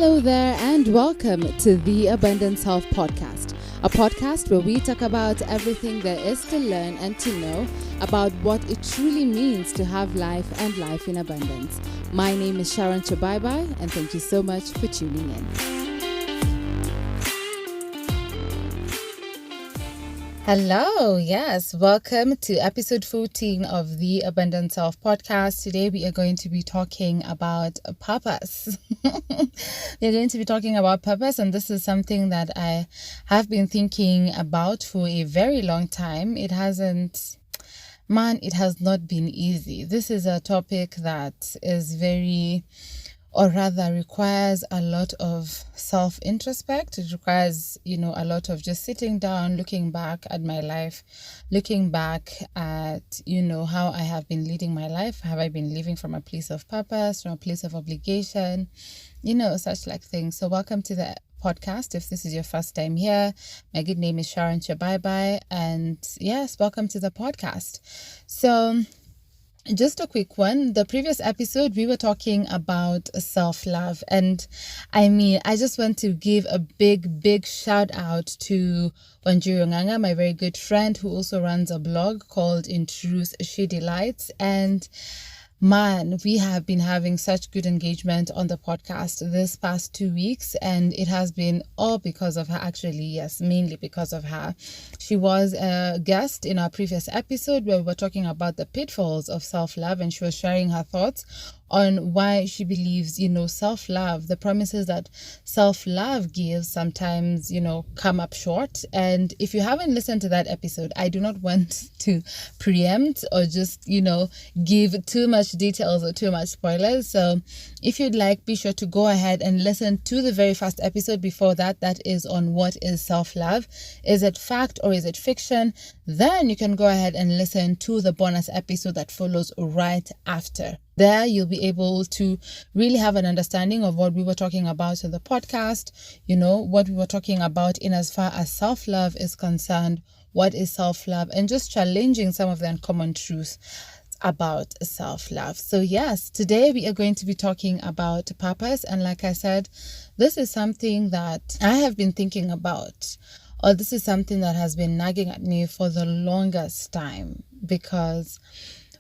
Hello there and welcome to the Abundance Health Podcast, a podcast where we talk about everything there is to learn and to know about what it truly means to have life and life in abundance. My name is Sharon Chabai and thank you so much for tuning in. Hello, yes, welcome to episode 14 of the Abundance Health Podcast. Today we are going to be talking about purpose. We're going to be talking about purpose, and this is something that I have been thinking about for a very long time. It has not been easy. This is a topic that is requires a lot of self-introspect. It requires, a lot of just sitting down, looking back at my life, looking back at, how I have been leading my life. Have I been living from a place of purpose, from a place of obligation, such like things. So welcome to the podcast. If this is your first time here, my good name is Sharon Chabai, and yes, welcome to the podcast. So just a quick one. The previous episode, we were talking about self-love. And I just want to give a big shout out to Wanjiru Nganga, my very good friend who also runs a blog called In Truth, She Delights. And man, we have been having such good engagement on the podcast this past 2 weeks, and it has been all because of her. Actually, yes, mainly because of her. She was a guest in our previous episode where we were talking about the pitfalls of self-love, and she was sharing her thoughts on why she believes, self-love, the promises that self-love gives sometimes, come up short. And if you haven't listened to that episode, I do not want to preempt or just, give too much details or too much spoilers. So if you'd like, be sure to go ahead and listen to the very first episode before that. That is on what is self-love. Is it fact or is it fiction? Then you can go ahead and listen to the bonus episode that follows right after. There, you'll be able to really have an understanding of what we were talking about in the podcast, what we were talking about in as far as self-love is concerned, what is self-love, and just challenging some of the uncommon truths about self-love. So yes, today we are going to be talking about purpose. And like I said, this is something that I have been thinking about, or this is something that has been nagging at me for the longest time, because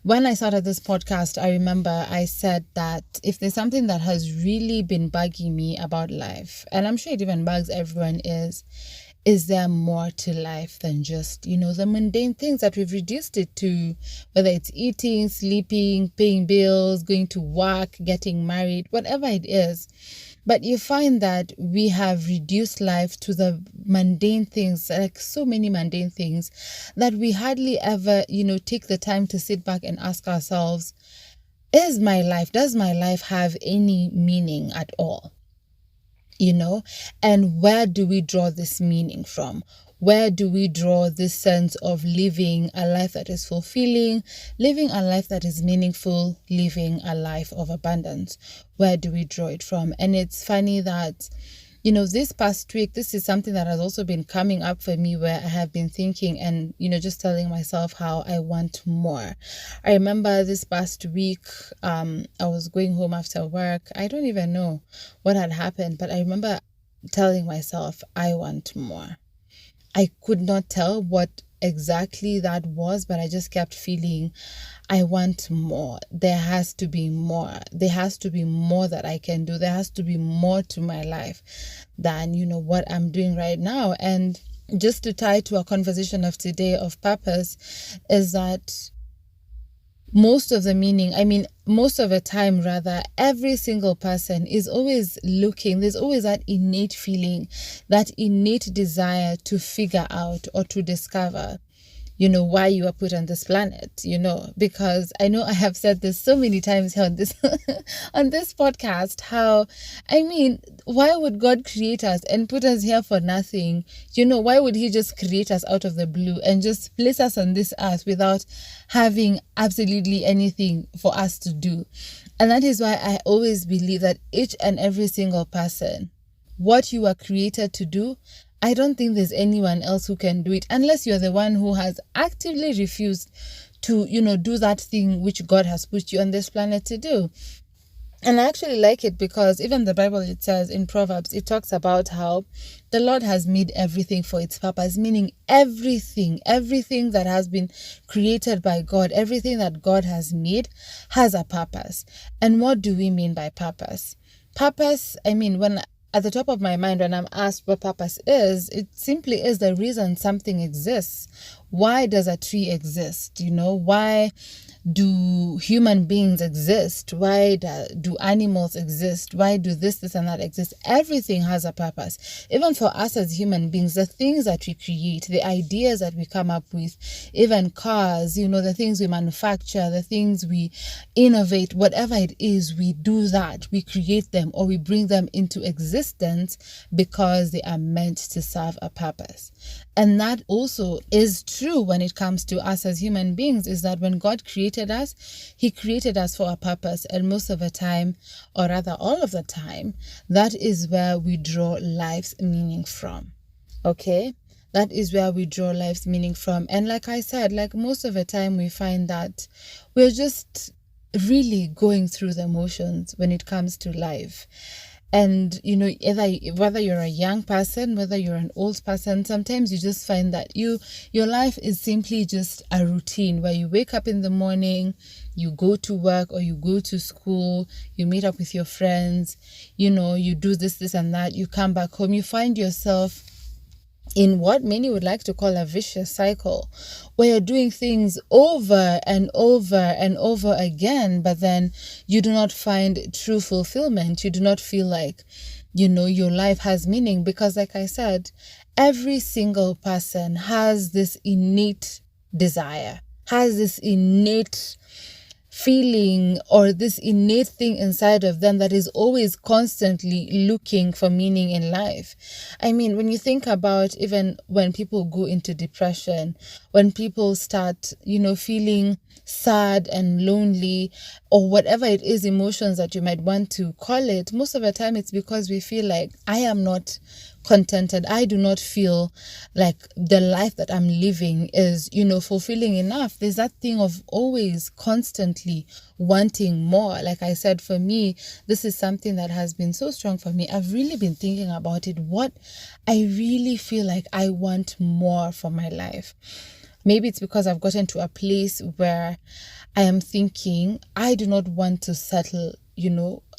when I started this podcast, I remember I said that if there's something that has really been bugging me about life, and I'm sure it even bugs everyone, is there more to life than just, the mundane things that we've reduced it to, whether it's eating, sleeping, paying bills, going to work, getting married, whatever it is. But you find that we have reduced life to the mundane things, like so many mundane things, that we hardly ever, take the time to sit back and ask ourselves, does my life have any meaning at all? And where do we draw this meaning from? Where do we draw this sense of living a life that is fulfilling, living a life that is meaningful, living a life of abundance? Where do we draw it from? And it's funny that, this past week, this is something that has also been coming up for me, where I have been thinking and, just telling myself how I want more. I remember this past week, I was going home after work. I don't even know what had happened, but I remember telling myself, I want more. I could not tell what exactly that was, but I just kept feeling I want more. There has to be more. There has to be more that I can do. There has to be more to my life than, what I'm doing right now. And just to tie to our conversation of today of purpose is that most of the time, every single person is always looking. There's always that innate feeling, that innate desire to figure out or to discover, why you are put on this planet, because I know I have said this so many times here on this on this podcast, how, why would God create us and put us here for nothing? Why would he just create us out of the blue and just place us on this earth without having absolutely anything for us to do? And that is why I always believe that each and every single person, what you are created to do, I don't think there's anyone else who can do it, unless you're the one who has actively refused to, do that thing which God has put you on this planet to do. And I actually like it because even the Bible, it says in Proverbs, it talks about how the Lord has made everything for its purpose, meaning everything that has been created by God, everything that God has made has a purpose. And what do we mean by purpose? Purpose, I mean, when at the top of my mind, when I'm asked what purpose is, it simply is the reason something exists. Why does a tree exist? Why do human beings exist? Why do animals exist? Why do this, and that exist? Everything has a purpose. Even for us as human beings, the things that we create, the ideas that we come up with, even cars, the things we manufacture, the things we innovate, whatever it is, we do that. We create them or we bring them into existence because they are meant to serve a purpose. And that also is true when it comes to us as human beings, is that when God created us, He created us for a purpose. And most of the time, or rather all of the time, that is where we draw life's meaning from. Okay? That is where we draw life's meaning from. And like I said, like most of the time we find that we're just really going through the motions when it comes to life. And, whether you're a young person, whether you're an old person, sometimes you just find that your life is simply just a routine where you wake up in the morning, you go to work or you go to school, you meet up with your friends, you do this and that, you come back home, you find yourself in what many would like to call a vicious cycle, where you're doing things over and over and over again, but then you do not find true fulfillment. You do not feel like, your life has meaning, because like I said, every single person has this innate desire, has this innate feeling or this innate thing inside of them that is always constantly looking for meaning in life. I mean, when you think about even when people go into depression, when people start, feeling sad and lonely or whatever it is, emotions that you might want to call it, most of the time it's because we feel like I am not contented. I do not feel like the life that I'm living is, fulfilling enough. There's that thing of always constantly wanting more. Like I said, for me, this is something that has been so strong for me. I've really been thinking about it. What I really feel like I want more for my life. Maybe it's because I've gotten to a place where I am thinking I do not want to settle.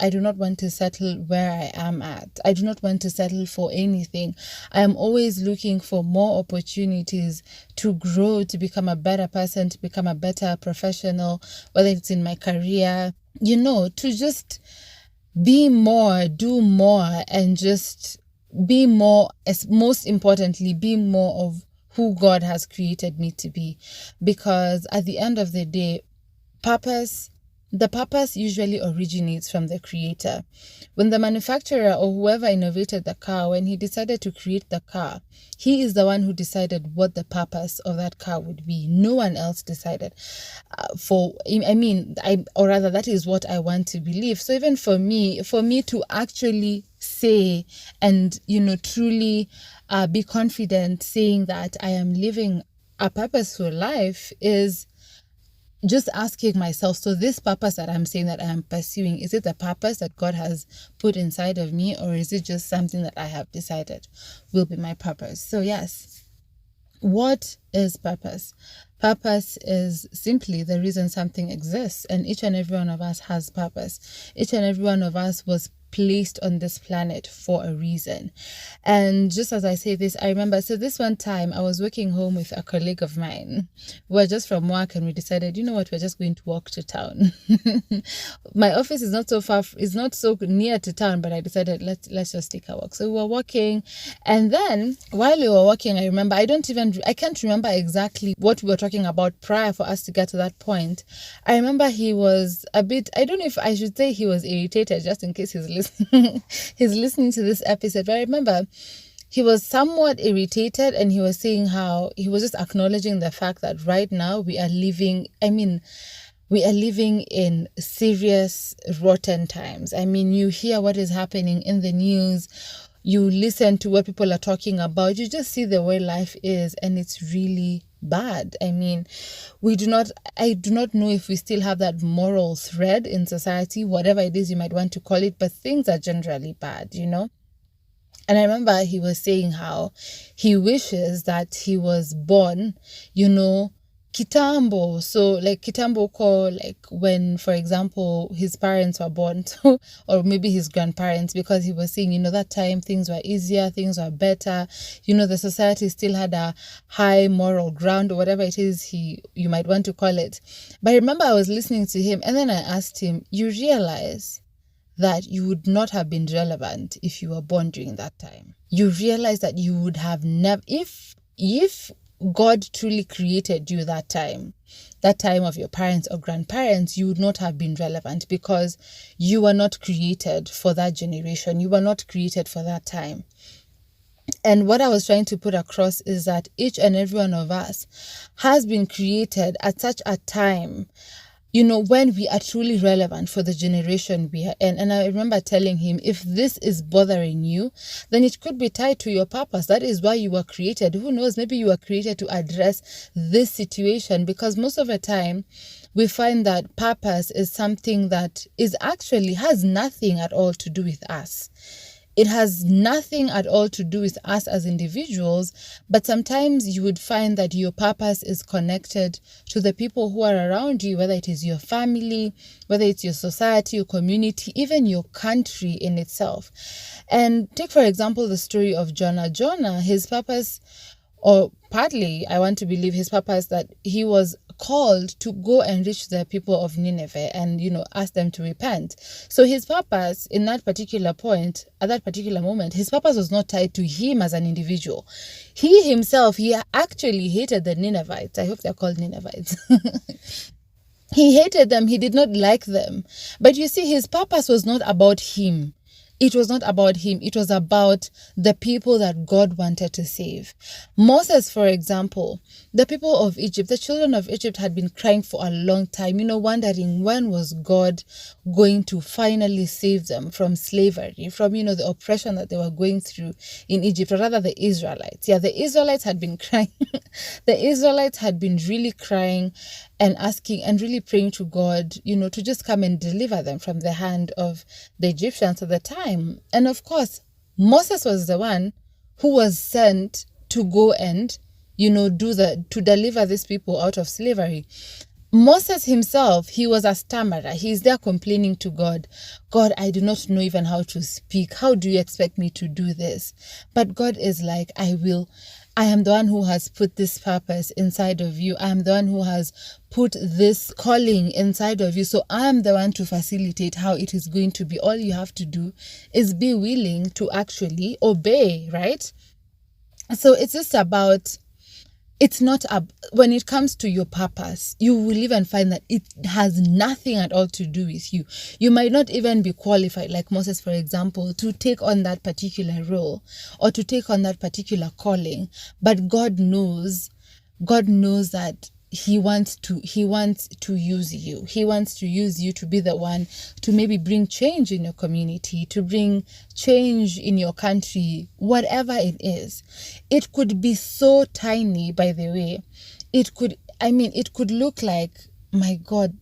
I do not want to settle where I am at. I do not want to settle for anything. I am always looking for more opportunities to grow, to become a better person, to become a better professional, whether it's in my career, to just be more, do more, and just be more, as most importantly, be more of who God has created me to be. Because at the end of the day, the purpose usually originates from the creator. When the manufacturer or whoever innovated the car, when he decided to create the car, he is the one who decided what the purpose of that car would be. No one else decided. That is what I want to believe. So even for me to actually say and, truly be confident saying that I am living a purposeful life is just asking myself, so this purpose that I'm saying that I am pursuing, is it the purpose that God has put inside of me, or is it just something that I have decided will be my purpose? So yes, what is purpose? Purpose is simply the reason something exists, and each and every one of us has purpose. Each and every one of us was placed on this planet for a reason. And just as I say this, I remember, so this one time I was working home with a colleague of mine. We were just from work and we decided, you know what, we're just going to walk to town. My office is not so far, is not so near to town, but I decided let's just take a walk. So we were walking, and then while we were walking, I remember, I can't remember exactly what we were talking about prior for us to get to that point. I remember he was a bit, I don't know if I should say he was irritated, just in case he's listening to this episode, but I remember he was somewhat irritated, and he was saying how he was just acknowledging the fact that right now we are living in serious rotten times. I mean, you hear what is happening in the news. you listen to what people are talking about, you just see the way life is, and it's really bad. I mean, I do not know if we still have that moral thread in society, whatever it is you might want to call it, but things are generally bad, you know? And I remember he was saying how he wishes that he was born, kitambo. So like kitambo ko, like when, for example, his parents were born, or maybe his grandparents, because he was saying, that time things were easier, things were better. The society still had a high moral ground, or whatever it is you might want to call it. But I remember I was listening to him, and then I asked him, you realize that you would not have been relevant if you were born during that time. You realize that you would have never, if God truly created you that time of your parents or grandparents, you would not have been relevant, because you were not created for that generation. You were not created for that time. And what I was trying to put across is that each and every one of us has been created at such a time, when we are truly relevant for the generation we are in. And I remember telling him, if this is bothering you, then it could be tied to your purpose. That is why you were created. Who knows, maybe you were created to address this situation, because most of the time we find that purpose is something that has nothing at all to do with us. It has nothing at all to do with us as individuals, but sometimes you would find that your purpose is connected to the people who are around you, whether it is your family, whether it's your society, your community, even your country in itself. And take, for example, the story of Jonah. Jonah, his purpose, or partly, I want to believe his purpose, that he was called to go and reach the people of Nineveh and, ask them to repent. So his purpose in that particular point, at that particular moment, his purpose was not tied to him as an individual. He himself, he actually hated the Ninevites. I hope they're called Ninevites. He hated them. He did not like them. But you see, his purpose was not about him. It was not about him. It was about the people that God wanted to save. Moses, for example, the people of Egypt, the children of Egypt had been crying for a long time, wondering when was God going to finally save them from slavery, from, the oppression that they were going through in Egypt, or rather the Israelites. Yeah, the Israelites had been crying. The Israelites had been really crying and asking and really praying to God, to just come and deliver them from the hand of the Egyptians at the time. And of course, Moses was the one who was sent to go and, to deliver these people out of slavery. Moses himself, he was a stammerer. He's there complaining to God. God, I do not know even how to speak. How do you expect me to do this? But God is like, I am the one who has put this purpose inside of you. I am the one who has put this calling inside of you. So I am the one to facilitate how it is going to be. All you have to do is be willing to actually obey, right? So it's just about, it's not when it comes to your purpose, you will even find that it has nothing at all to do with you. You might not even be qualified, like Moses, for example, to take on that particular role or to take on that particular calling. But God knows that he wants to use you. He wants to use you to be the one to maybe bring change in your community, to bring change in your country, whatever it is. It could be so tiny, by the way. It could look like, my God,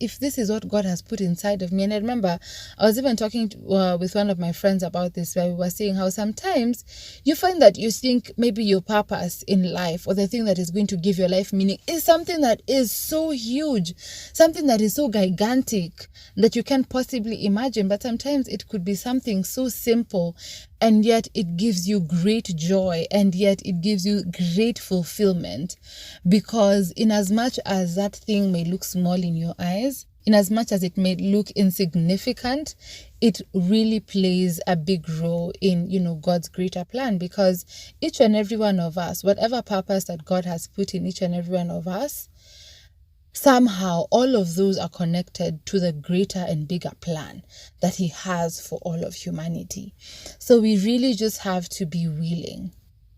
if this is what God has put inside of me. And I remember I was even talking with one of my friends about this, where we were saying how sometimes you find that you think maybe your purpose in life, or the thing that is going to give your life meaning, is something that is so huge, something that is so gigantic that you can't possibly imagine. But sometimes it could be something so simple, and yet it gives you great joy, and yet it gives you great fulfillment, because in as much as that thing may look small in your eyes, in as much as it may look insignificant, it really plays a big role in, God's greater plan. Because each and every one of us, whatever purpose that God has put in each and every one of us, somehow all of those are connected to the greater and bigger plan that he has for all of humanity. So we really just have to be willing.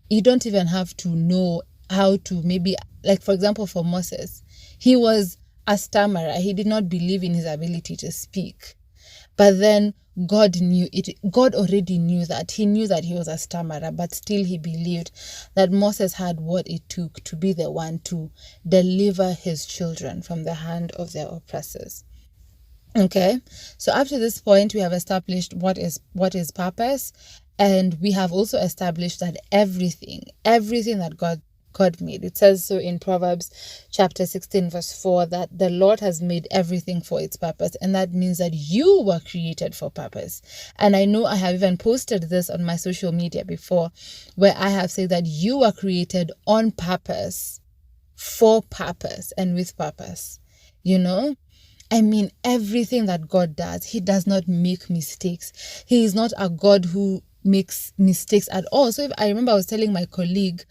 You don't even have to know how to, maybe, like for example, for Moses, he was a stammerer. He did not believe in his ability to speak. But then God knew it. God already knew that. He knew that he was a stammerer, but still he believed that Moses had what it took to be the one to deliver his children from the hand of their oppressors. Okay, so up to this point, we have established what is purpose, and we have also established that everything that God made. It says so in Proverbs chapter 16 verse 4 that the Lord has made everything for its purpose, and that means that you were created for purpose. And I know I have even posted this on my social media before, where I have said that you were created on purpose, for purpose, and with purpose. You know, I mean, everything that God does, he does not make mistakes. He is not a God who makes mistakes at all. So if I remember, I was telling my colleague,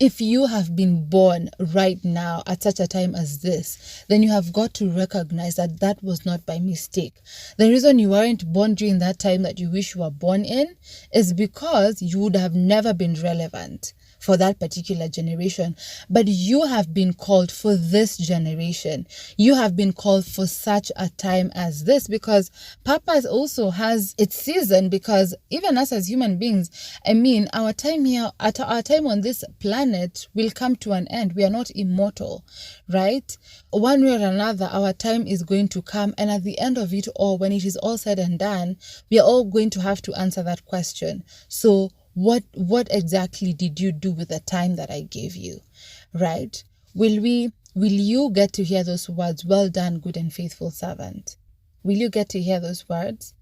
if you have been born right now at such a time as this, then you have got to recognize that that was not by mistake. The reason you weren't born during that time that you wish you were born in is because you would have never been relevant for that particular generation. But you have been called for this generation. You have been called for such a time as this, because purpose also has its season. Because even us as human beings, I mean, our time here, our time on this planet will come to an end. We are not immortal, right? One way or another, our time is going to come, and at the end of it all, when it is all said and done, we are all going to have to answer that question. So what exactly did you do with the time that I gave you, right? Will you get to hear those words, well done, good and faithful servant? Will you get to hear those words?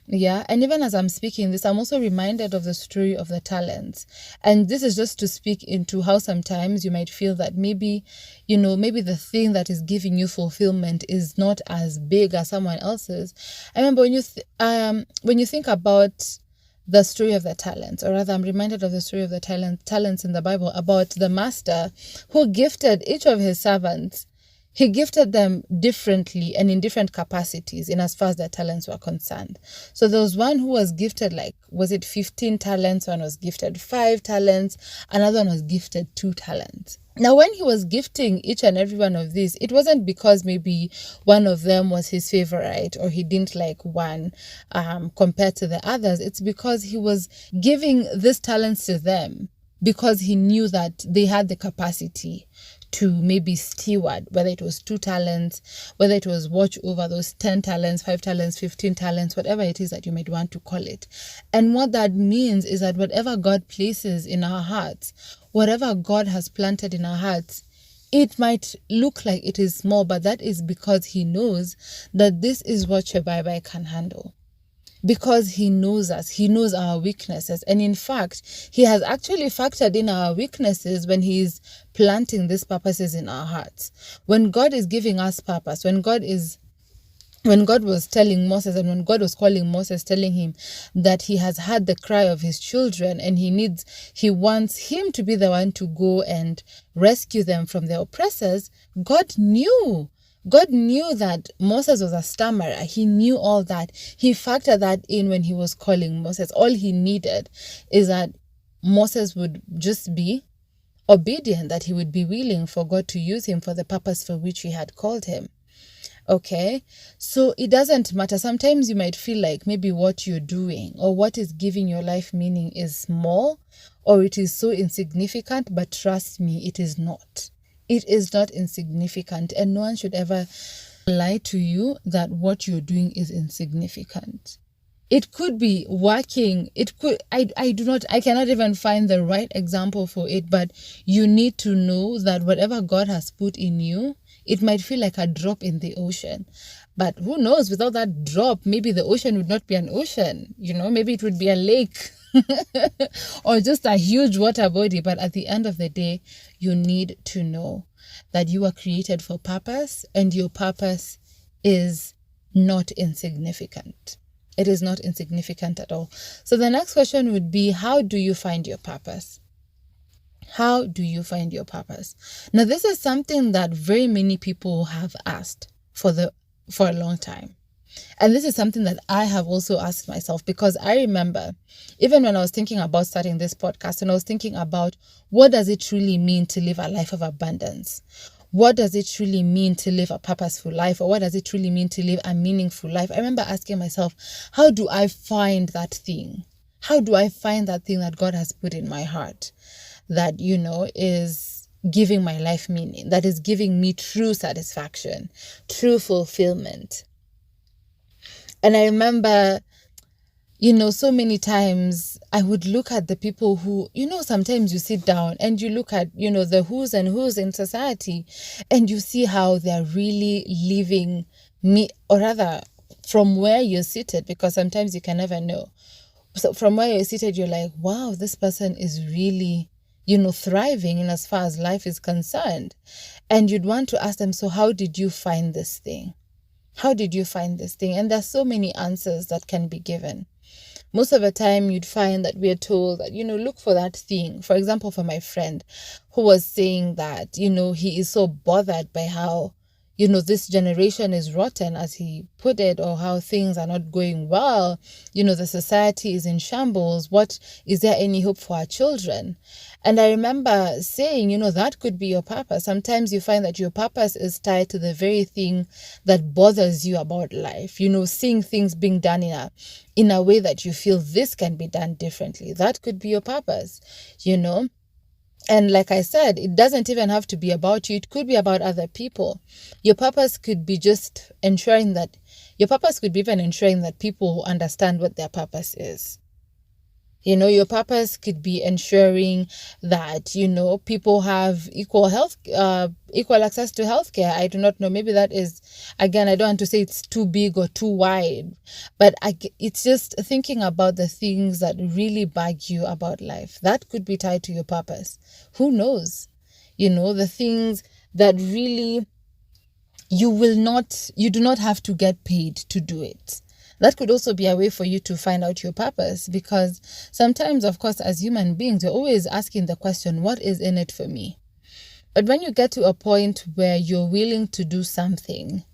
Yeah, and even as I'm speaking this, I'm also reminded of the story of the talents. And this is just to speak into how sometimes you might feel that maybe the thing that is giving you fulfillment is not as big as someone else's. I remember when you think about the story of the talents, or rather I'm reminded of the story of the talents in the Bible, about the master who gifted each of his servants. He gifted them differently and in different capacities in as far as their talents were concerned. So there was one who was gifted 15 talents, one was gifted 5 talents, another one was gifted 2 talents. Now, when he was gifting each and every one of these, it wasn't because maybe one of them was his favorite or he didn't like one compared to the others. It's because he was giving these talents to them because he knew that they had the capacity to maybe steward, whether it was 2 talents, whether it was watch over those 10 talents, 5 talents, 15 talents, whatever it is that you might want to call it. And what that means is that whatever God places in our hearts, whatever God has planted in our hearts, it might look like it is small, but that is because he knows that this is what Shebai can handle. Because he knows us, he knows our weaknesses. And in fact, he has actually factored in our weaknesses when he is planting these purposes in our hearts. When God is giving us purpose, when God was telling Moses, and when God was calling Moses, telling him that he has heard the cry of his children and he wants him to be the one to go and rescue them from their oppressors, God knew that Moses was a stammerer. He knew all that. He factored that in when he was calling Moses. All he needed is that Moses would just be obedient, that he would be willing for God to use him for the purpose for which he had called him. Okay, so it doesn't matter. Sometimes you might feel like maybe what you're doing or what is giving your life meaning is small or it is so insignificant, but trust me, it is not. It is not insignificant, and no one should ever lie to you that what you're doing is insignificant. It could be working. I cannot even find the right example for it, but you need to know that whatever God has put in you, it might feel like a drop in the ocean. But who knows, without that drop, maybe the ocean would not be an ocean. Maybe it would be a lake or just a huge water body. But at the end of the day, you need to know that you are created for purpose, and your purpose is not insignificant. It is not insignificant at all. So the next question would be, how do you find your purpose? How do you find your purpose? Now, this is something that very many people have asked for a long time. And this is something that I have also asked myself, because I remember even when I was thinking about starting this podcast and I was thinking about what does it truly mean to live a life of abundance? what does it truly mean to live a purposeful life, or what does it truly mean to live a meaningful life? I remember asking myself, how do I find that thing? How do I find that thing that God has put in my heart that, is giving my life meaning, that is giving me true satisfaction, true fulfillment? And I remember, so many times I would look at the people who, sometimes you sit down and you look at, the who's and who's in society, and you see how they're really living or rather from where you're seated, because sometimes you can never know. So from where you're seated, you're like, wow, this person is really, thriving in as far as life is concerned. And you'd want to ask them, so how did you find this thing? How did you find this thing? And there's so many answers that can be given. Most of the time, you'd find that we are told that, look for that thing. For example, for my friend who was saying that, he is so bothered by how, this generation is rotten, as he put it, or how things are not going well. The society is in shambles. Is there any hope for our children? And I remember saying, that could be your purpose. Sometimes you find that your purpose is tied to the very thing that bothers you about life. Seeing things being done in a way that you feel this can be done differently. That could be your purpose, And like I said, it doesn't even have to be about you. It could be about other people. Your purpose could be even ensuring that people understand what their purpose is. Your purpose could be ensuring that, people have equal access to healthcare. I do not know. Maybe that is, again, I don't want to say it's too big or too wide, but it's just thinking about the things that really bug you about life. That could be tied to your purpose. Who knows? The things that really you do not have to get paid to do it. That could also be a way for you to find out your purpose, because sometimes, of course, as human beings, we're always asking the question, what is in it for me? But when you get to a point where you're willing to do something,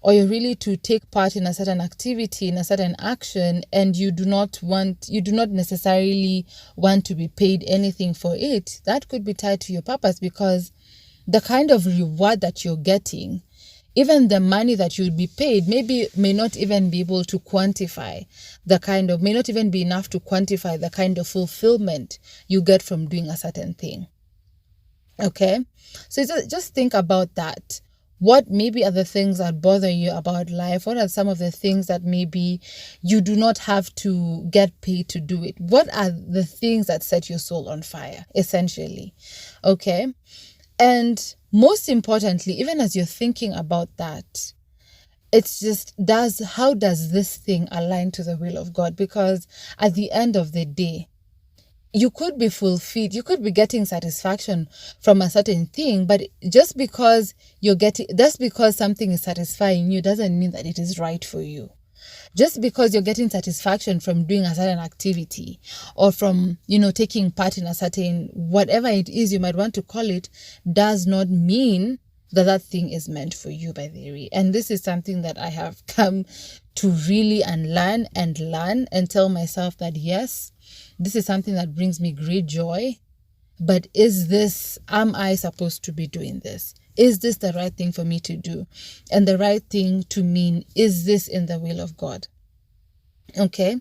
or you're really to take part in a certain activity, in a certain action, and you do not necessarily want to be paid anything for it, that could be tied to your purpose, because the kind of reward that you're getting, even the money that you'll be paid, may not even be able to quantify may not even be enough to quantify the kind of fulfillment you get from doing a certain thing. Okay? So just think about that. What maybe are the things that bother you about life? What are some of the things that maybe you do not have to get paid to do it? What are the things that set your soul on fire, essentially? Okay? And most importantly, even as you're thinking about that, it's just, how does this thing align to the will of God? Because at the end of the day, you could be fulfilled, you could be getting satisfaction from a certain thing, but just because something is satisfying you doesn't mean that it is right for you. Just because you're getting satisfaction from doing a certain activity, or from, taking part in a certain, whatever it is you might want to call it, does not mean that thing is meant for you, by the way. And this is something that I have come to really unlearn and tell myself that, yes, this is something that brings me great joy, but am I supposed to be doing this? Is this the right thing for me to do? And the right thing to mean, is this in the will of God? Okay.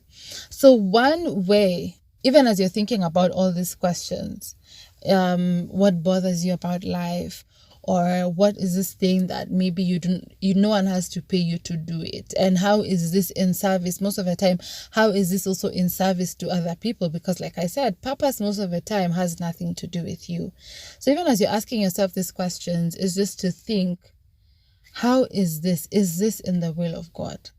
So one way, even as you're thinking about all these questions, what bothers you about life, or what is this thing that maybe no one has to pay you to do it, and how is this in service? Most of the time, how is this also in service to other people? Because like I said, purpose most of the time has nothing to do with you. So even as you're asking yourself these questions, is just to think, how is this in the will of God?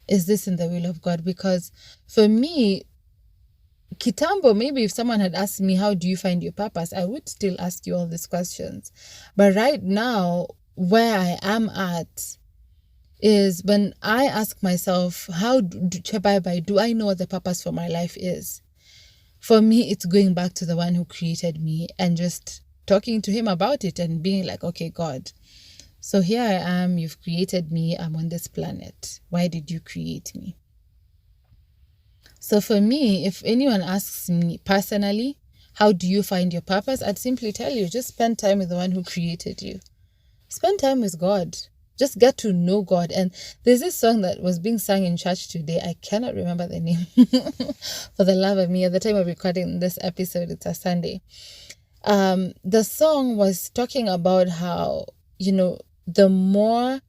Is this in the will of God? Because for me, kitambo, maybe if someone had asked me, how do you find your purpose, I would still ask you all these questions. But right now, where I am at is when I ask myself, how do I know what the purpose for my life is? For me, it's going back to the one who created me and just talking to him about it and being like, okay, God, so here I am, you've created me, I'm on this planet. Why did you create me? So for me, if anyone asks me personally, how do you find your purpose? I'd simply tell you, just spend time with the one who created you. Spend time with God. Just get to know God. And there's this song that was being sung in church today. I cannot remember the name for the love of me. At the time of recording this episode, it's a Sunday. The song was talking about how, the more,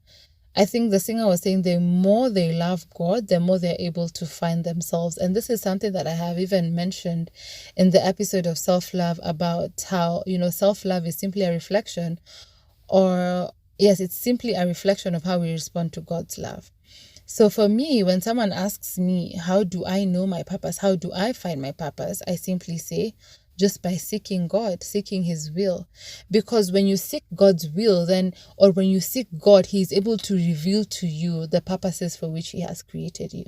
I think the singer was saying, the more they love God, the more they're able to find themselves. And this is something that I have even mentioned in the episode of self-love, about how, self-love is simply a reflection, or yes, it's simply a reflection of how we respond to God's love. So for me, when someone asks me, how do I know my purpose? How do I find my purpose? I simply say, just by seeking God, seeking his will. Because when you seek God's will, or when you seek God, he is able to reveal to you the purposes for which he has created you.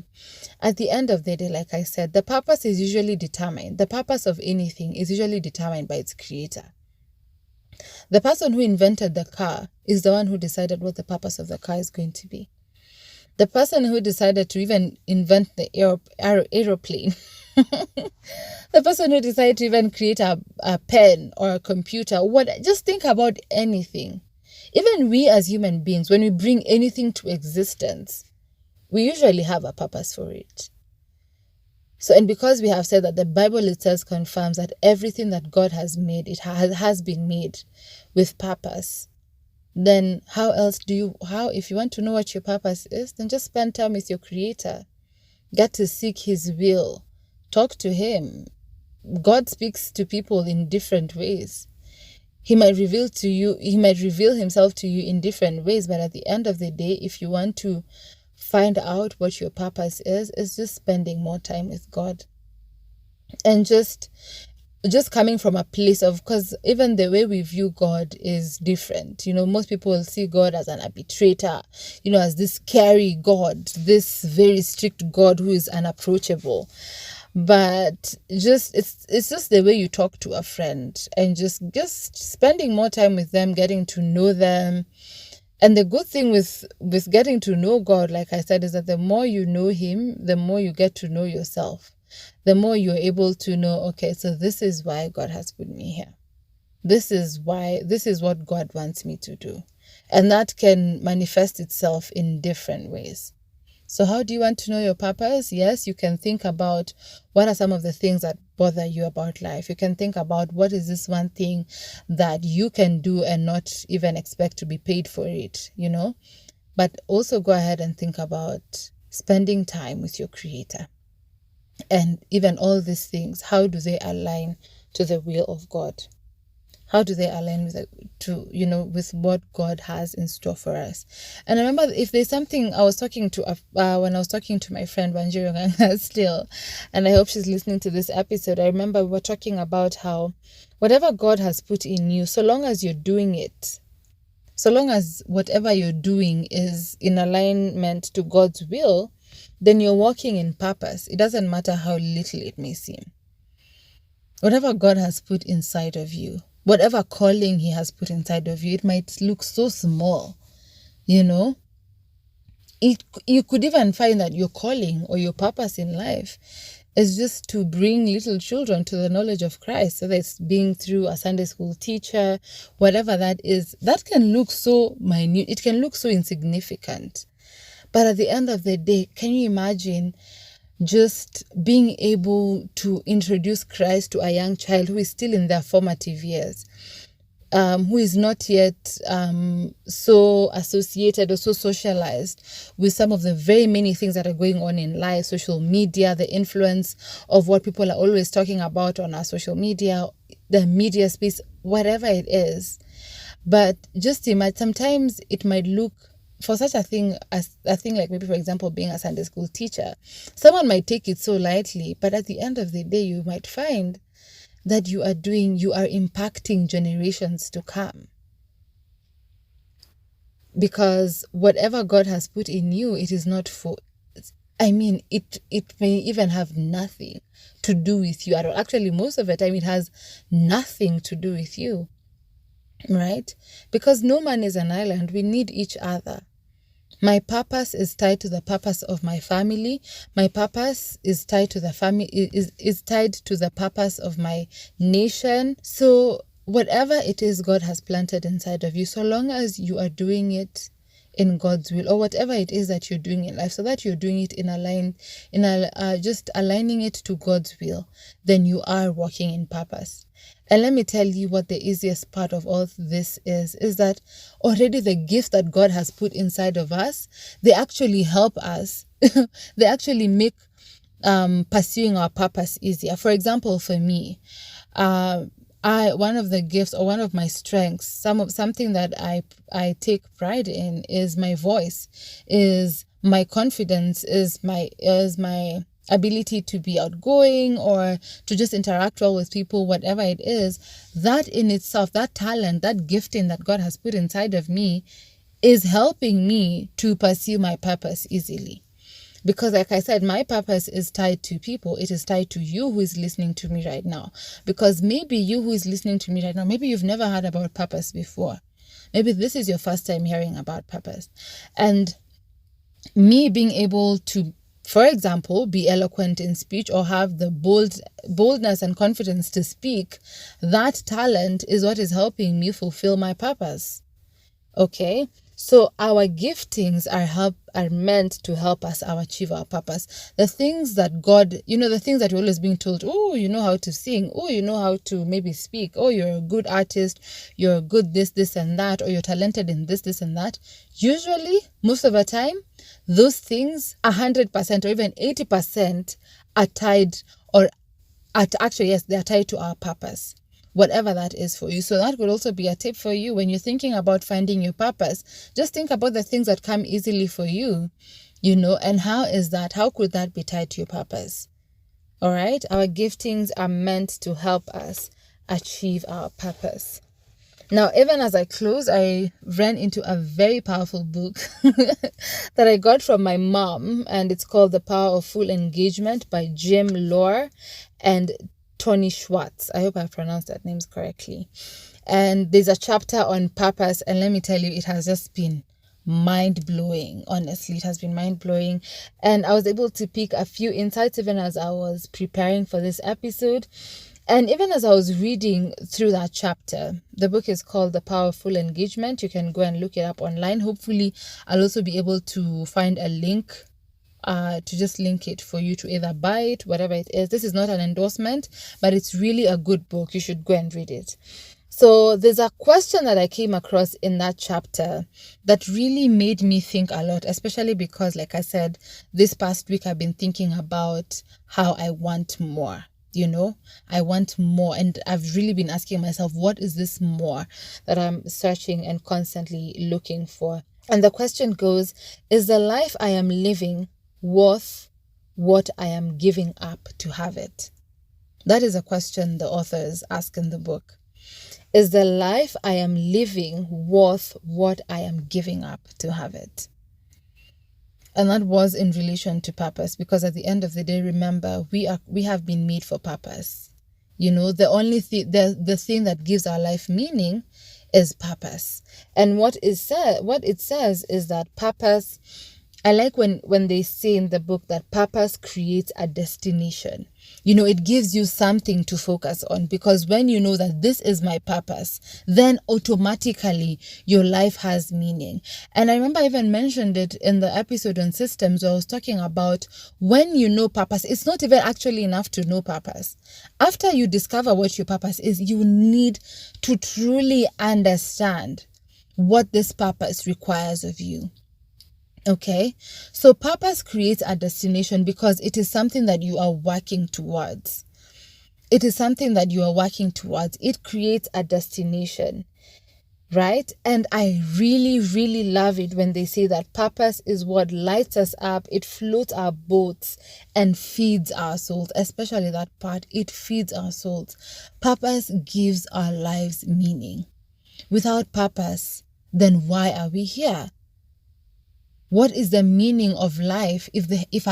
At the end of the day, like I said, the purpose is usually determined. The purpose of anything is usually determined by its creator. The person who invented the car is the one who decided what the purpose of the car is going to be. The person who decided to even invent the aeroplane, the person who decided to even create a pen or a computer, just think about anything. Even we as human beings, when we bring anything to existence, we usually have a purpose for it. So, and because we have said that the Bible itself confirms that everything that God has made, it has been made with purpose, then if you want to know what your purpose is, then just spend time with your Creator. Get to seek his will. Talk to him. God speaks to people in different ways. He might reveal himself to you in different ways, but at the end of the day, if you want to find out what your purpose is, it's just spending more time with God. And just coming from a place of, because even the way we view God is different. Most people see God as an arbitrator, as this scary God, this very strict God who is unapproachable. But it's just the way you talk to a friend, and just spending more time with them, getting to know them. And the good thing with getting to know God, like I said, is that the more you know him, the more you get to know yourself. The more you're able to know, okay, so this is why God has put me here. This is what God wants me to do. And that can manifest itself in different ways. So how do you want to know your purpose? Yes, you can think about what are some of the things that bother you about life. You can think about what is this one thing that you can do and not even expect to be paid for it, But also go ahead and think about spending time with your Creator. And even all these things, how do they align to the will of God? How do they align with what God has in store for us? And I remember, if there's something I was talking to when I was talking to my friend Wanjiru still, and I hope she's listening to this episode. I remember we were talking about how whatever God has put in you, so long as you're doing it, so long as whatever you're doing is in alignment to God's will, then you're walking in purpose. It doesn't matter how little it may seem. Whatever God has put inside of you, whatever calling he has put inside of you, it might look so small, You could even find that your calling or your purpose in life is just to bring little children to the knowledge of Christ. So that's being through a Sunday school teacher, whatever that is. That can look so minute. It can look so insignificant. But at the end of the day, can you imagine just being able to introduce Christ to a young child who is still in their formative years, who is not yet so associated or so socialized with some of the very many things that are going on in life, social media, the influence of what people are always talking about on our social media, the media space, whatever it is. But just imagine, sometimes it might look, for such a thing as a thing like maybe, for example, being a Sunday school teacher, someone might take it so lightly, but at the end of the day, you might find that you are impacting generations to come. Because whatever God has put in you, it is not for, it may even have nothing to do with you at all. Actually, most of the time, it has nothing to do with you, right? Because no man is an island. We need each other. My purpose is tied to the purpose of my family. My purpose is tied to the family, is tied to the purpose of my nation. So whatever it is God has planted inside of you, so long as you are doing it in God's will, or whatever it is that you're doing in life, so that you're doing it just aligning it to God's will, then you are walking in purpose. And let me tell you what the easiest part of all this is that already the gift that God has put inside of us, they actually help us. They actually make pursuing our purpose easier. For example, for me, one of the gifts, or one of my strengths, something that I take pride in, is my voice, is my confidence, is my ability to be outgoing or to just interact well with people, whatever it is. That in itself, that talent, that gifting that God has put inside of me, is helping me to pursue my purpose easily. Because like I said, my purpose is tied to people. It is tied to you who is listening to me right now. Because maybe you who is listening to me right now, maybe you've never heard about purpose before. Maybe this is your first time hearing about purpose. And me being able to, for example, be eloquent in speech, or have the boldness and confidence to speak, that talent is what is helping me fulfill my purpose. Okay? So our giftings are meant to help us achieve our purpose. The things that God, the things that you're always being told, oh, you know how to sing, oh, you know how to maybe speak, oh, you're a good artist, you're good this and that, or you're talented in this and that. Usually, most of the time, those things, 100% or even 80% are tied, they're tied to our purpose, whatever that is for you. So that could also be a tip for you when you're thinking about finding your purpose. Just think about the things that come easily for you, and how could that be tied to your purpose? All right. Our giftings are meant to help us achieve our purpose. Now, even as I close, I ran into a very powerful book that I got from my mom, and it's called The Power of Full Engagement by Jim Lohr and Tony Schwartz. I hope I pronounced that names correctly. And there's a chapter on purpose, and let me tell you, it has just been mind-blowing. Honestly, it has been mind-blowing. And I was able to pick a few insights even as I was preparing for this episode. And even as I was reading through that chapter, the book is called The Power of Full Engagement. You can go and look it up online. Hopefully, I'll also be able to find a link to just link it for you to either buy it, whatever it is. This is not an endorsement, but it's really a good book. You should go and read it. So there's a question that I came across in that chapter that really made me think a lot, especially because, like I said, this past week I've been thinking about how I want more. I want more, and I've really been asking myself, what is this more that I'm searching and constantly looking for? And the question goes, is the life I am living worth what I am giving up to have it? That is a question the authors ask in the book. Is the life I am living worth what I am giving up to have it? And that was in relation to purpose, because at the end of the day, remember, we have been made for purpose. The only thing, the thing that gives our life meaning is purpose. And what it says is that purpose, I like when they say in the book that purpose creates a destination. It gives you something to focus on, because when you know that this is my purpose, then automatically your life has meaning. And I remember I even mentioned it in the episode on systems, where I was talking about when you know purpose, it's not even actually enough to know purpose. After you discover what your purpose is, you need to truly understand what this purpose requires of you. Okay, so purpose creates a destination because it is something that you are working towards. It is something that you are working towards. It creates a destination, right? And I really, really love it when they say that purpose is what lights us up. It floats our boats and feeds our souls, especially that part. It feeds our souls. Purpose gives our lives meaning. Without purpose, then why are we here? What is the meaning of life if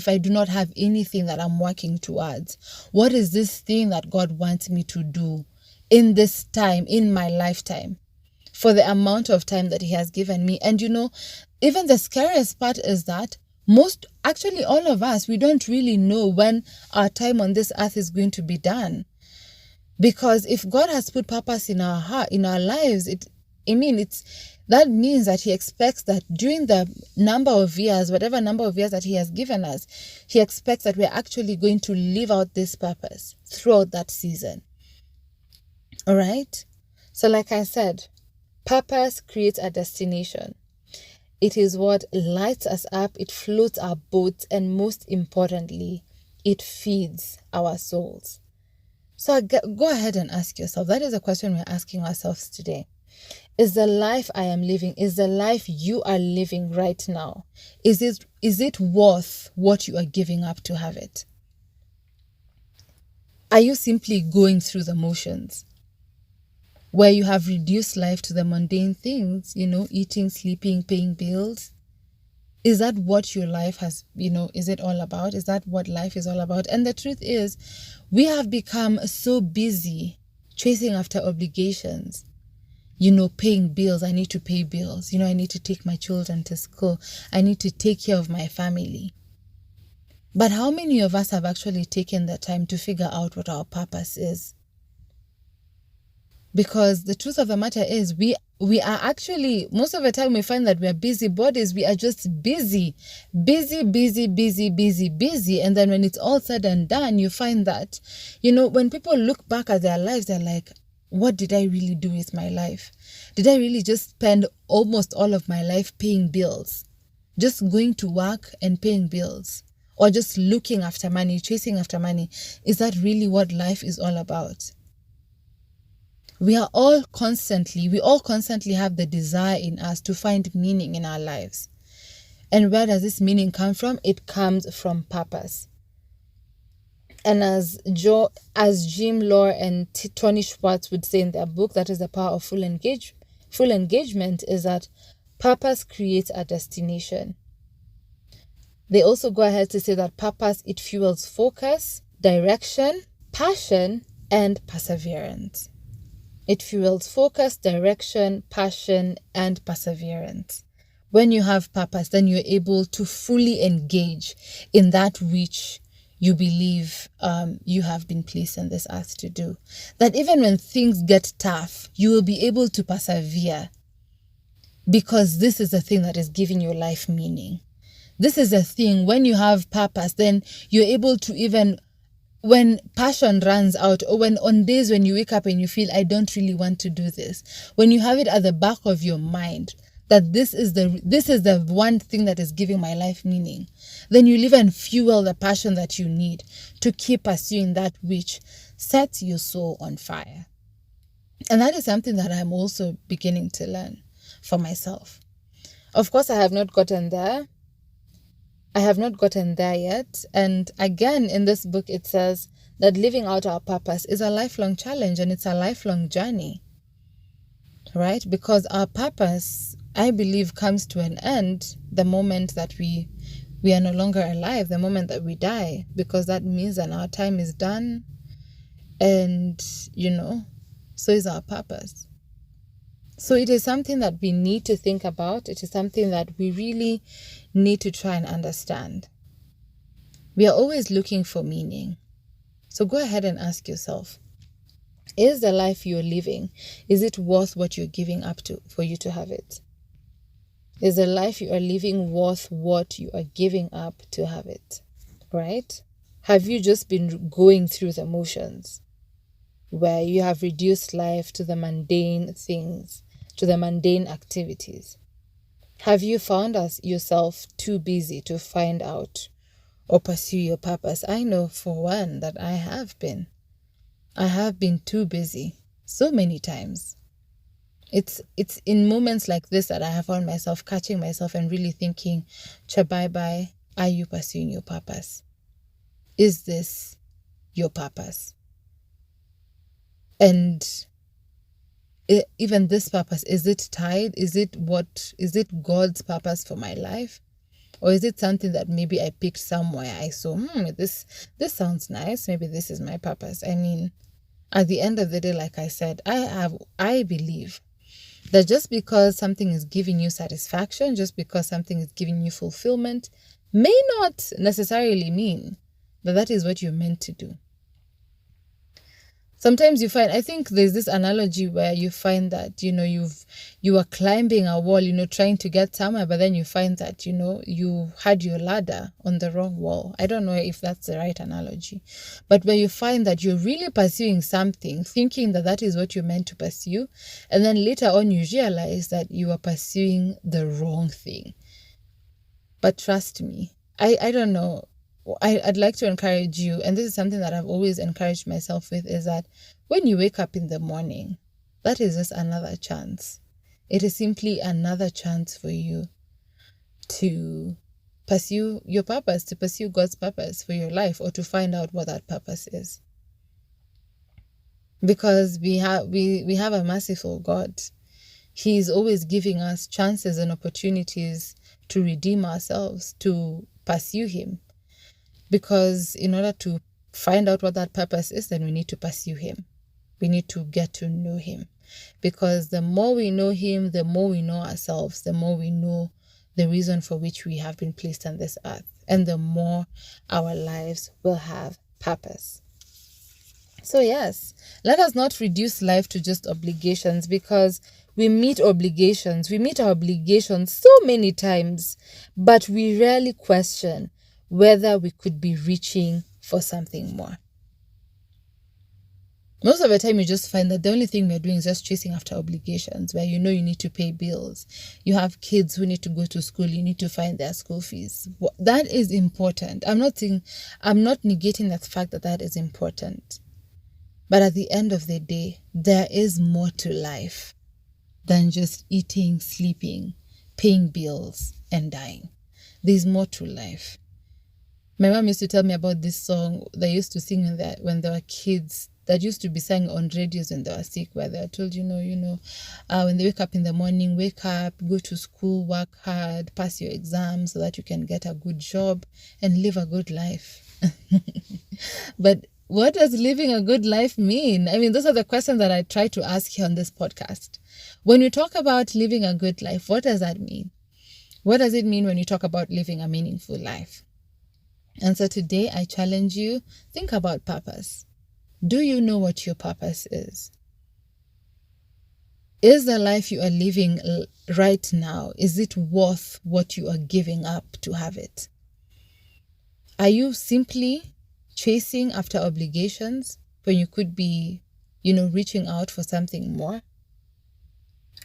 I do not have anything that I'm working towards? What is this thing that God wants me to do in this time, in my lifetime? for the amount of time that he has given me. And even the scariest part is that all of us, we don't really know when our time on this earth is going to be done. Because if God has put purpose in our heart, in our lives, that means that he expects that during the number of years, whatever number of years that he has given us, he expects that we're actually going to live out this purpose throughout that season. All right? So like I said, purpose creates a destination. It is what lights us up, it floats our boats, and most importantly, it feeds our souls. So go ahead and ask yourself. That is a question we're asking ourselves today. Is the life I am living, is the life you are living right now, is it worth what you are giving up to have it? Are you simply going through the motions, where you have reduced life to the mundane things, eating, sleeping, paying bills? Is that what your life has, is it all about? Is that what life is all about? And the truth is, we have become so busy chasing after obligations, paying bills. I need to pay bills. I need to take my children to school. I need to take care of my family. But how many of us have actually taken the time to figure out what our purpose is? Because the truth of the matter is, we are actually, most of the time we find that we are busy bodies. We are just busy. And then when it's all said and done, you find that, when people look back at their lives, they're like, what did I really do with my life? Did I really just spend almost all of my life paying bills? Just going to work and paying bills? Or just looking after money, chasing after money? Is that really what life is all about? We all constantly have the desire in us to find meaning in our lives. And where does this meaning come from? It comes from purpose. And as Jim Lohr and Tony Schwartz would say in their book, that is the power of full engagement, is that purpose creates a destination. They also go ahead to say that purpose, it fuels focus, direction, passion, and perseverance. It fuels focus, direction, passion, and perseverance. When you have purpose, then you're able to fully engage in that which you believe you have been placed on this earth to do. That even when things get tough, you will be able to persevere, because this is the thing that is giving your life meaning. This is the thing, when you have purpose, then you're able to, even when passion runs out, or when on days when you wake up and you feel, I don't really want to do this, when you have it at the back of your mind that this is the one thing that is giving my life meaning, then you live and fuel the passion that you need to keep pursuing that which sets your soul on fire. And that is something that I'm also beginning to learn for myself. Of course, I have not gotten there. Yet. And again, in this book, it says that living out our purpose is a lifelong challenge, and it's a lifelong journey, right? Because our purpose, I believe, comes to an end the moment that we are no longer alive, the moment that we die, because that means that our time is done. And, so is our purpose. So it is something that we need to think about. It is something that we really need to try and understand. We are always looking for meaning. So go ahead and ask yourself, is the life you're living, is it worth what you're giving up to for you to have it? Is the life you are living worth what you are giving up to have it? Right? Have you just been going through the motions, where you have reduced life to the mundane things, to the mundane activities? Have you found yourself too busy to find out or pursue your purpose? I know for one that I have been. I have been too busy so many times. It's in moments like this that I have found myself catching myself and really thinking, Chabai, are you pursuing your purpose? Is this your purpose? And even this purpose, is it tied? Is it God's purpose for my life? Or is it something that maybe I picked somewhere? I saw, this sounds nice. Maybe this is my purpose. I mean, at the end of the day, like I said, I believe That just because something is giving you satisfaction, just because something is giving you fulfillment, may not necessarily mean that that is what you're meant to do. Sometimes you find, I think there's this analogy where you find that, you are climbing a wall, trying to get somewhere, but then you find that, you had your ladder on the wrong wall. I don't know if that's the right analogy, but where you find that you're really pursuing something, thinking that that is what you're meant to pursue, and then later on you realize that you are pursuing the wrong thing. But trust me, I don't know. I'd like to encourage you, and this is something that I've always encouraged myself with, is that when you wake up in the morning, that is just another chance. It is simply another chance for you to pursue your purpose, to pursue God's purpose for your life, or to find out what that purpose is. Because we have a merciful God. He is always giving us chances and opportunities to redeem ourselves, to pursue Him. Because in order to find out what that purpose is, then we need to pursue Him. We need to get to know Him. Because the more we know Him, the more we know ourselves, the more we know the reason for which we have been placed on this earth, and the more our lives will have purpose. So yes, let us not reduce life to just obligations, because we meet our obligations so many times, but we rarely question whether we could be reaching for something more. Most of the time, you just find that the only thing we're doing is just chasing after obligations, where you need to pay bills. You have kids who need to go to school. You need to find their school fees. That is important. I'm not negating the fact that that is important. But at the end of the day, there is more to life than just eating, sleeping, paying bills, and dying. There's more to life. My mom used to tell me about this song they used to sing when they were kids, that used to be sung on radios when they were sick, where they were told, when they wake up in the morning, wake up, go to school, work hard, pass your exams so that you can get a good job and live a good life. But what does living a good life mean? I mean, those are the questions that I try to ask here on this podcast. When you talk about living a good life, what does that mean? What does it mean when you talk about living a meaningful life? And so today I challenge you, think about purpose. Do you know what your purpose is? Is the life you are living right now, is it worth what you are giving up to have it? Are you simply chasing after obligations when you could be, reaching out for something more?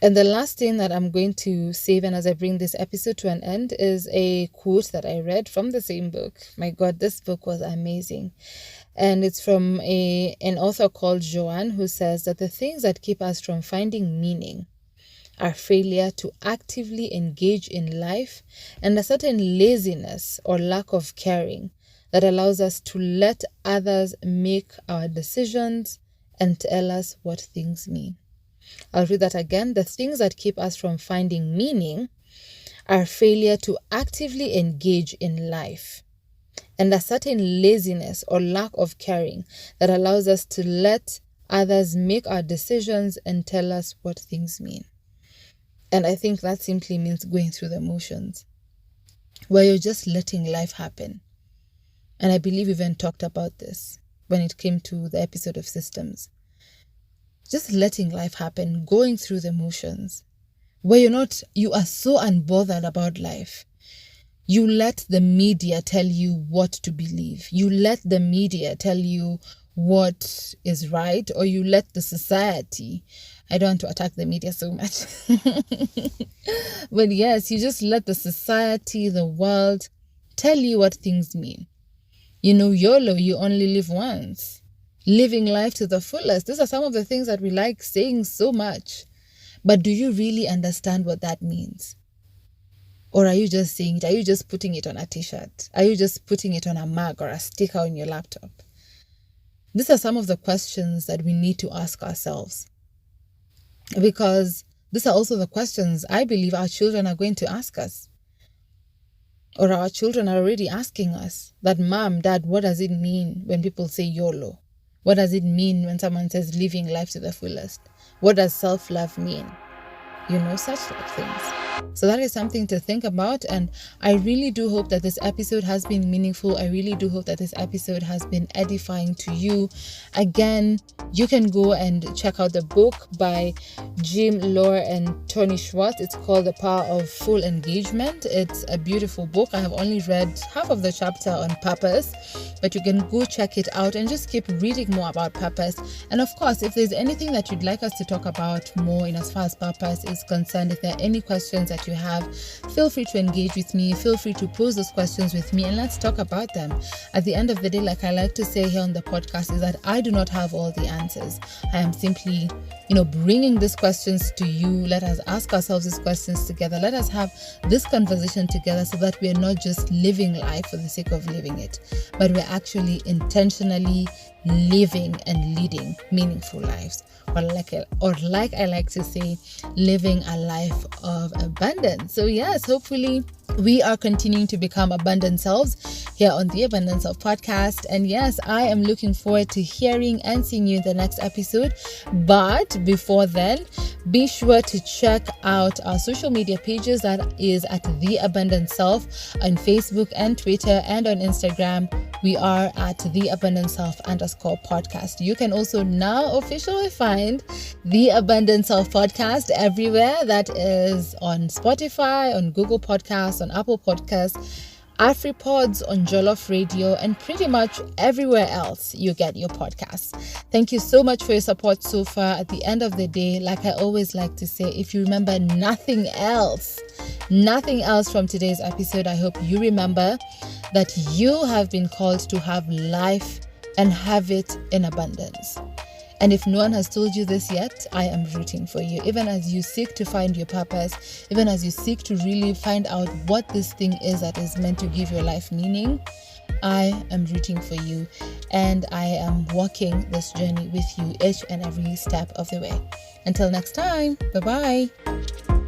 And the last thing that I'm going to say, and as I bring this episode to an end, is a quote that I read from the same book. My God, this book was amazing. And it's from an author called Joanne, who says that the things that keep us from finding meaning are failure to actively engage in life and a certain laziness or lack of caring that allows us to let others make our decisions and tell us what things mean. I'll read that again. The things that keep us from finding meaning are failure to actively engage in life and a certain laziness or lack of caring that allows us to let others make our decisions and tell us what things mean. And I think that simply means going through the motions, where you're just letting life happen. And I believe we even talked about this when it came to the episode of systems. Just letting life happen, going through the motions, where you are so unbothered about life. You let the media tell you what to believe. You let the media tell you what is right, or you let the society, I don't want to attack the media so much, but yes, you just let the society, the world, tell you what things mean. YOLO, you only live once. Living life to the fullest. These are some of the things that we like saying so much. But do you really understand what that means? Or are you just saying it? Are you just putting it on a t-shirt? Are you just putting it on a mug or a sticker on your laptop? These are some of the questions that we need to ask ourselves. Because these are also the questions I believe our children are going to ask us. Or our children are already asking us that, Mom, Dad, what does it mean when people say YOLO? What does it mean when someone says living life to the fullest? What does self-love mean? such like things. So that is something to think about, and I really do hope that this episode has been meaningful. I really do hope that this episode has been edifying to you. Again, you can go and check out the book by Jim Lohr and Tony Schwartz. It's called The Power of Full Engagement. It's a beautiful book. I have only read half of the chapter on purpose, but you can go check it out and just keep reading more about purpose. And of course, if there's anything that you'd like us to talk about more in as far as purpose is concerned, if there are any questions that you have, feel free to engage with me. Feel free to pose those questions with me and let's talk about them. At the end of the day, like I like to say here on the podcast, is that I do not have all the answers. I am simply bringing these questions to you. Let us ask ourselves these questions together. Let us have this conversation together so that we are not just living life for the sake of living it, but we're actually intentionally living and leading meaningful lives. Or like I like to say, living a life of abundance. So yes, hopefully we are continuing to become abundant selves here on the Abundant Self podcast. And yes, I am looking forward to hearing and seeing you in the next episode. But before then, be sure to check out our social media pages. That is at The Abundant Self on Facebook and Twitter, and on Instagram we are at The Abundant Self _podcast. You can also now officially find The Abundant Self podcast everywhere. That is on Spotify, on Google Podcasts, on Apple Podcasts, AfriPods, on Jollof Radio, and pretty much everywhere else you get your podcasts. Thank you so much for your support so far. At the end of the day, like I always like to say, if you remember nothing else from today's episode, I hope you remember that you have been called to have life and have it in abundance. And if no one has told you this yet, I am rooting for you. Even as you seek to find your purpose, even as you seek to really find out what this thing is that is meant to give your life meaning, I am rooting for you. And I am walking this journey with you each and every step of the way. Until next time, bye-bye.